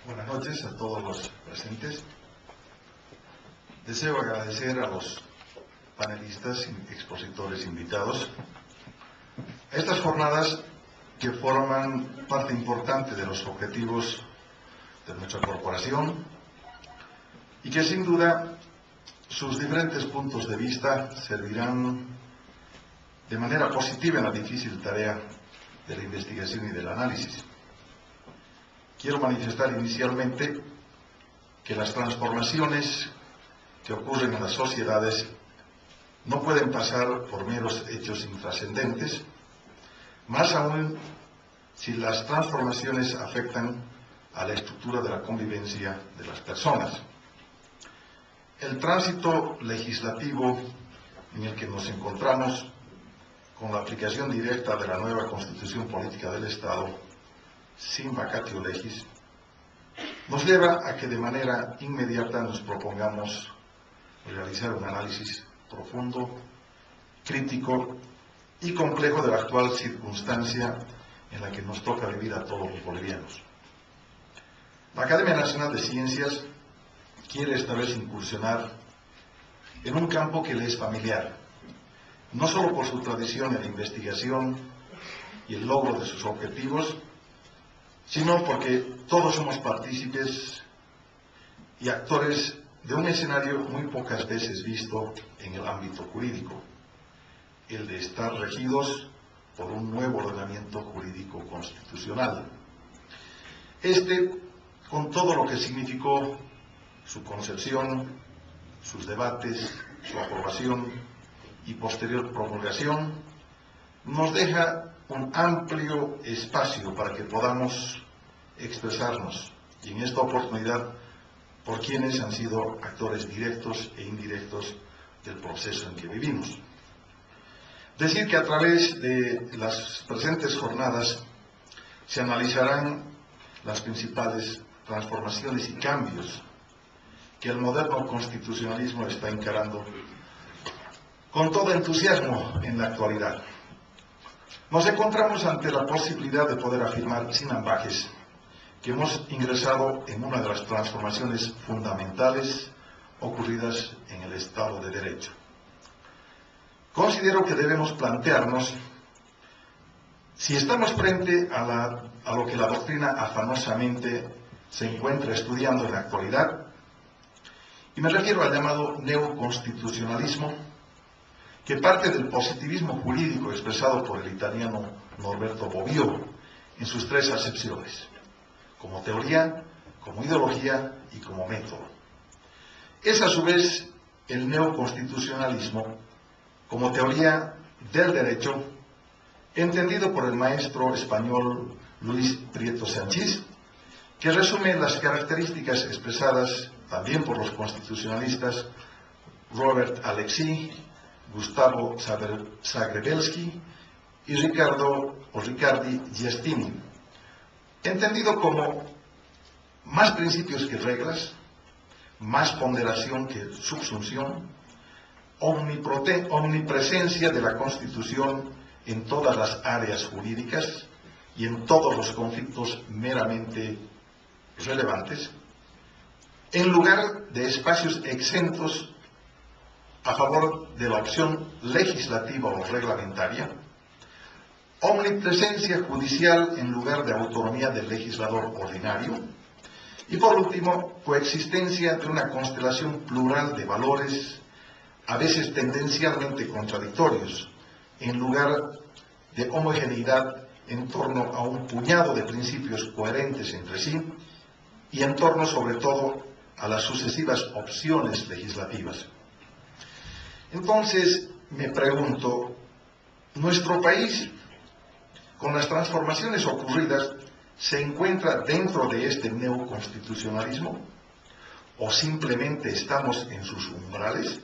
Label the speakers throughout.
Speaker 1: Buenas noches a todos los presentes. Deseo agradecer a los panelistas y expositores invitados a estas jornadas que forman parte importante de los objetivos de nuestra corporación y que sin duda sus diferentes puntos de vista servirán de manera positiva en la difícil tarea de la investigación y del análisis. Quiero manifestar inicialmente que las transformaciones que ocurren en las sociedades no pueden pasar por meros hechos intrascendentes, más aún si las transformaciones afectan a la estructura de la convivencia de las personas. El tránsito legislativo en el que nos encontramos con la aplicación directa de la nueva Constitución Política del Estado, sin vacatio legis, nos lleva a que de manera inmediata nos propongamos realizar un análisis profundo, crítico y complejo de la actual circunstancia en la que nos toca vivir a todos los bolivianos. La Academia Nacional de Ciencias quiere esta vez incursionar en un campo que le es familiar, no solo por su tradición en la investigación y el logro de sus objetivos, sino porque todos somos partícipes y actores de un escenario muy pocas veces visto en el ámbito jurídico, el de estar regidos por un nuevo ordenamiento jurídico constitucional. Con todo lo que significó su concepción, sus debates, su aprobación y posterior promulgación, nos deja un amplio espacio para que podamos expresarnos, y en esta oportunidad por quienes han sido actores directos e indirectos del proceso en que vivimos. Decir que a través de las presentes jornadas se analizarán las principales transformaciones y cambios que el moderno constitucionalismo está encarando con todo entusiasmo en la actualidad. Nos encontramos ante la posibilidad de poder afirmar sin ambajes que hemos ingresado en una de las transformaciones fundamentales ocurridas en el Estado de Derecho. Considero que debemos plantearnos si estamos frente a lo que la doctrina afanosamente se encuentra estudiando en la actualidad, y me refiero al llamado neoconstitucionalismo, que parte del positivismo jurídico expresado por el italiano Norberto Bobbio en sus tres acepciones, como teoría, como ideología y como método. Es a su vez el neoconstitucionalismo como teoría del derecho, entendido por el maestro español Luis Prieto Sanchís, que resume las características expresadas también por los constitucionalistas Robert Alexy, Gustavo Zagrebelsky y Riccardi Giustini, entendido como más principios que reglas, más ponderación que subsunción, omnipresencia de la Constitución en todas las áreas jurídicas y en todos los conflictos meramente relevantes, en lugar de espacios exentos a favor de la opción legislativa o reglamentaria, omnipresencia judicial en lugar de autonomía del legislador ordinario, y por último, coexistencia de una constelación plural de valores, a veces tendencialmente contradictorios, en lugar de homogeneidad en torno a un puñado de principios coherentes entre sí y en torno sobre todo a las sucesivas opciones legislativas. Entonces, me pregunto, ¿nuestro país, con las transformaciones ocurridas, se encuentra dentro de este neoconstitucionalismo? ¿O simplemente estamos en sus umbrales?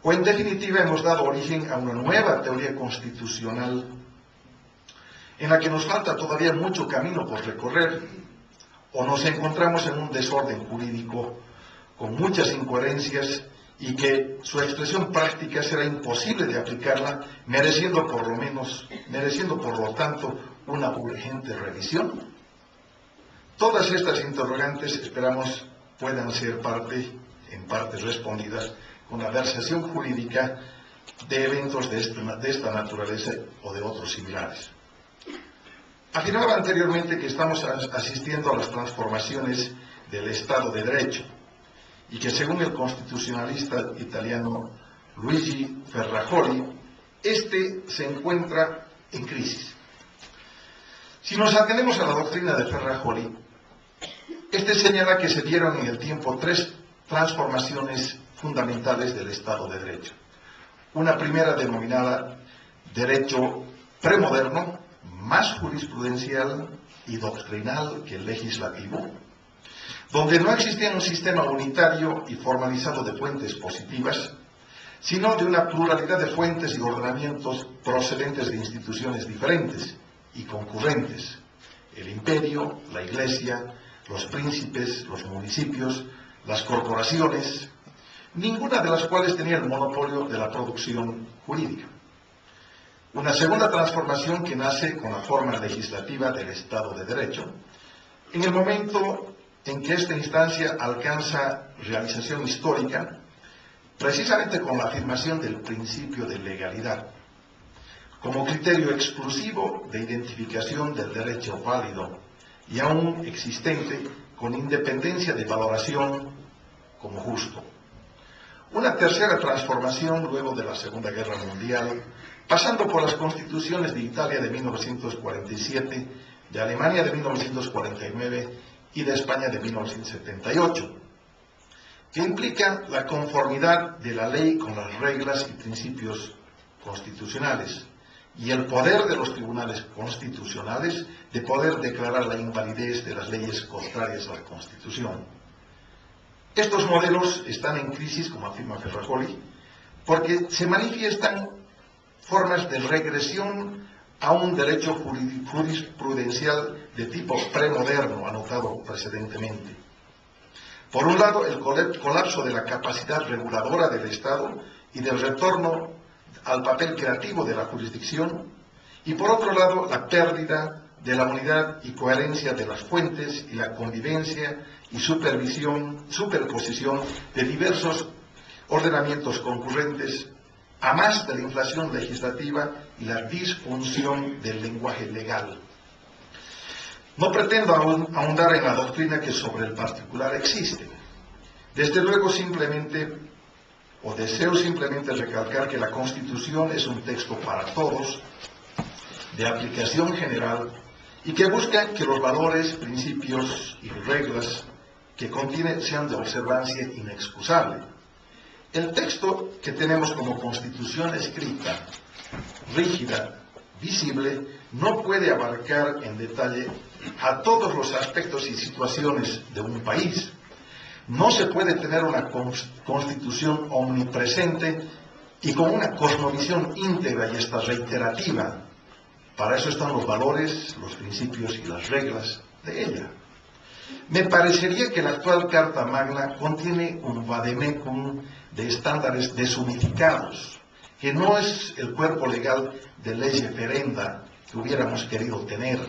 Speaker 1: ¿O en definitiva hemos dado origen a una nueva teoría constitucional en la que nos falta todavía mucho camino por recorrer? ¿O nos encontramos en un desorden jurídico con muchas incoherencias y que su expresión práctica será imposible de aplicarla, mereciendo por lo tanto una urgente revisión? Todas estas interrogantes esperamos puedan ser en parte respondidas con la versación jurídica de eventos de esta naturaleza o de otros similares. Afirmaba anteriormente que estamos asistiendo a las transformaciones del Estado de Derecho y que según el constitucionalista italiano Luigi Ferrajoli, este se encuentra en crisis. Si nos atenemos a la doctrina de Ferrajoli, este señala que se dieron en el tiempo tres transformaciones fundamentales del Estado de Derecho. Una primera denominada derecho premoderno, más jurisprudencial y doctrinal que el legislativo, donde no existía un sistema unitario y formalizado de fuentes positivas, sino de una pluralidad de fuentes y ordenamientos procedentes de instituciones diferentes y concurrentes: el imperio, la iglesia, los príncipes, los municipios, las corporaciones, ninguna de las cuales tenía el monopolio de la producción jurídica. Una segunda transformación que nace con la forma legislativa del Estado de Derecho, en el momento en que esta instancia alcanza realización histórica, precisamente con la afirmación del principio de legalidad, como criterio exclusivo de identificación del derecho válido y aún existente con independencia de valoración como justo. Una tercera transformación luego de la Segunda Guerra Mundial, pasando por las constituciones de Italia de 1947, de Alemania de 1949 y de España de 1978, que implica la conformidad de la ley con las reglas y principios constitucionales y el poder de los tribunales constitucionales de poder declarar la invalidez de las leyes contrarias a la Constitución. Estos modelos están en crisis, como afirma Ferrajoli, porque se manifiestan formas de regresión a un derecho jurisprudencial de tipo premoderno, anotado precedentemente. Por un lado, el colapso de la capacidad reguladora del Estado y del retorno al papel creativo de la jurisdicción, y por otro lado, la pérdida de la unidad y coherencia de las fuentes y la convivencia y superposición de diversos ordenamientos concurrentes, a más de la inflación legislativa y la disfunción del lenguaje legal. No pretendo ahondar en la doctrina que sobre el particular existe. Desde luego deseo simplemente recalcar que la Constitución es un texto para todos, de aplicación general, y que busca que los valores, principios y reglas que contiene sean de observancia inexcusable. El texto que tenemos como Constitución escrita, rígida, visible, no puede abarcar en detalle a todos los aspectos y situaciones de un país. No se puede tener una Constitución omnipresente y con una cosmovisión íntegra y hasta reiterativa. Para eso están los valores, los principios y las reglas de ella. Me parecería que la actual Carta Magna contiene un vademecum de estándares desunificados, que no es el cuerpo legal de lege ferenda que hubiéramos querido tener.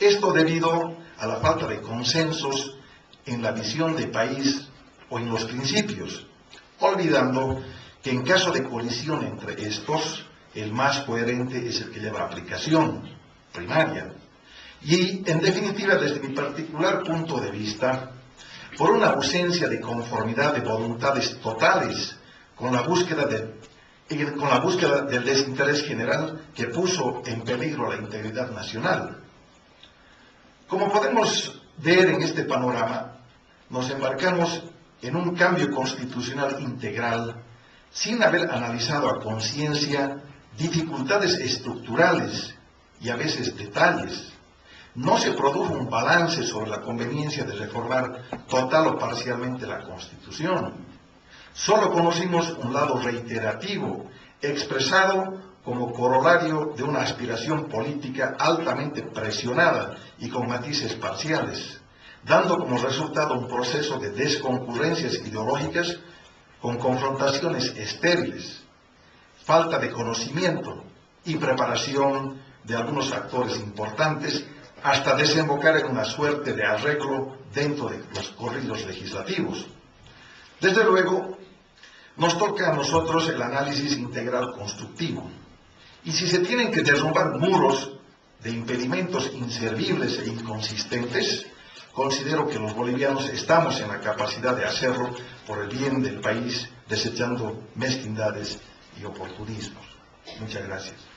Speaker 1: Esto debido a la falta de consensos en la visión de país o en los principios, olvidando que en caso de colisión entre estos, el más coherente es el que lleva aplicación primaria. Y, en definitiva, desde mi particular punto de vista, por una ausencia de conformidad de voluntades totales con la búsqueda del desinterés general que puso en peligro la integridad nacional. Como podemos ver en este panorama, nos embarcamos en un cambio constitucional integral sin haber analizado a conciencia dificultades estructurales y a veces detalles. No se produjo un balance sobre la conveniencia de reformar total o parcialmente la Constitución. Solo conocimos un lado reiterativo, expresado como corolario de una aspiración política altamente presionada y con matices parciales, dando como resultado un proceso de desconcurrencias ideológicas con confrontaciones estériles, falta de conocimiento y preparación de algunos actores importantes hasta desembocar en una suerte de arreglo dentro de los corridos legislativos. Desde luego, nos toca a nosotros el análisis integral constructivo. Y si se tienen que derrumbar muros de impedimentos inservibles e inconsistentes, considero que los bolivianos estamos en la capacidad de hacerlo por el bien del país, desechando mezquindades y oportunismos. Muchas gracias.